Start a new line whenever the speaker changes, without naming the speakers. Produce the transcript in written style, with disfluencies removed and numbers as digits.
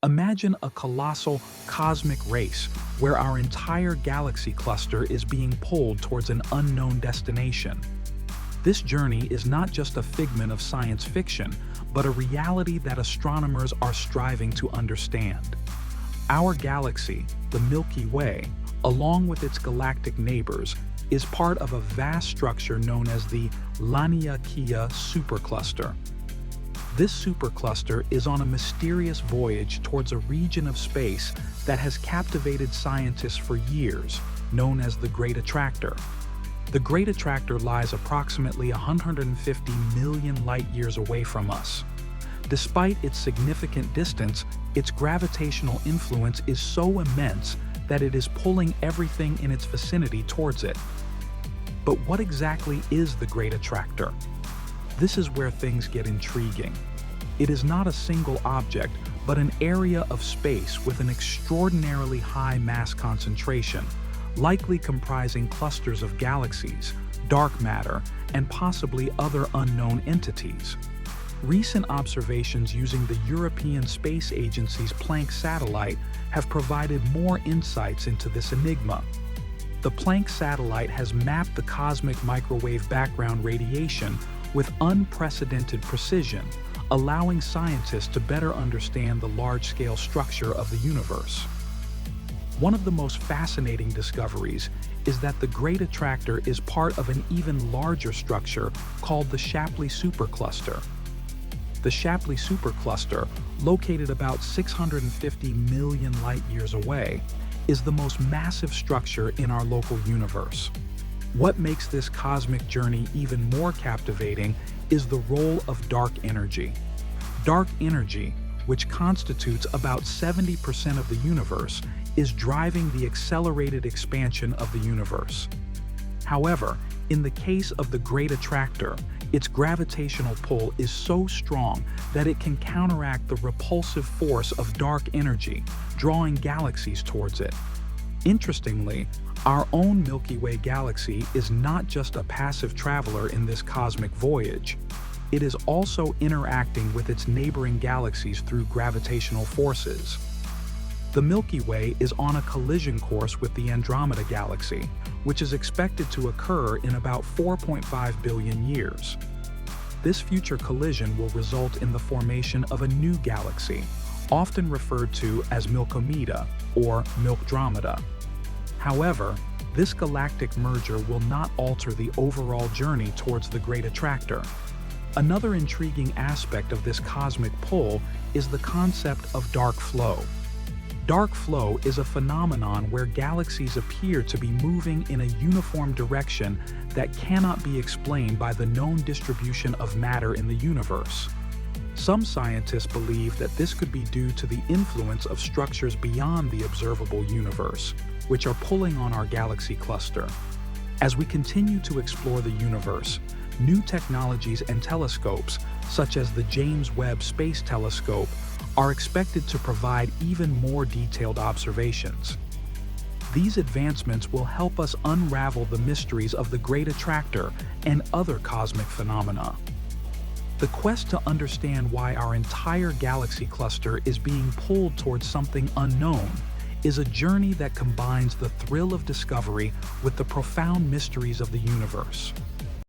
Imagine a colossal cosmic race where our entire galaxy cluster is being pulled towards an unknown destination. This journey is not just a figment of science fiction, but a reality that astronomers are striving to understand. Our galaxy, the Milky Way, along with its galactic neighbors, is part of a vast structure known as the Laniakea supercluster. This supercluster is on a mysterious voyage towards a region of space that has captivated scientists for years, known as the Great Attractor. The Great Attractor lies approximately 150 million light-years away from us. Despite its significant distance, its gravitational influence is so immense that it is pulling everything in its vicinity towards it. But what exactly is the Great Attractor? This is where things get intriguing. It is not a single object, but an area of space with an extraordinarily high mass concentration, likely comprising clusters of galaxies, dark matter, and possibly other unknown entities. Recent observations using the European Space Agency's Planck satellite have provided more insights into this enigma. The Planck satellite has mapped the cosmic microwave background radiation with unprecedented precision, allowing scientists to better understand the large-scale structure of the universe. One of the most fascinating discoveries is that the Great Attractor is part of an even larger structure called the Shapley supercluster. The Shapley supercluster, located about 650 million light-years away, is the most massive structure in our local universe. What makes this cosmic journey even more captivating is the role of dark energy. Dark energy, which constitutes about 70% of the universe, is driving the accelerated expansion of the universe. However, in the case of the Great Attractor, its gravitational pull is so strong that it can counteract the repulsive force of dark energy, drawing galaxies towards it. Interestingly, our own Milky Way galaxy is not just a passive traveler in this cosmic voyage. It is also interacting with its neighboring galaxies through gravitational forces. The Milky Way is on a collision course with the Andromeda galaxy, which is expected to occur in about 4.5 billion years. This future collision will result in the formation of a new galaxy, often referred to as Milkomeda or Milkdromeda. However, this galactic merger will not alter the overall journey towards the Great Attractor. Another intriguing aspect of this cosmic pull is the concept of dark flow. Dark flow is a phenomenon where galaxies appear to be moving in a uniform direction that cannot be explained by the known distribution of matter in the universe. Some scientists believe that this could be due to the influence of structures beyond the observable universe, which are pulling on our galaxy cluster. As we continue to explore the universe, new technologies and telescopes, such as the James Webb Space Telescope, are expected to provide even more detailed observations. These advancements will help us unravel the mysteries of the Great Attractor and other cosmic phenomena. The quest to understand why our entire galaxy cluster is being pulled towards something unknown is a journey that combines the thrill of discovery with the profound mysteries of the universe.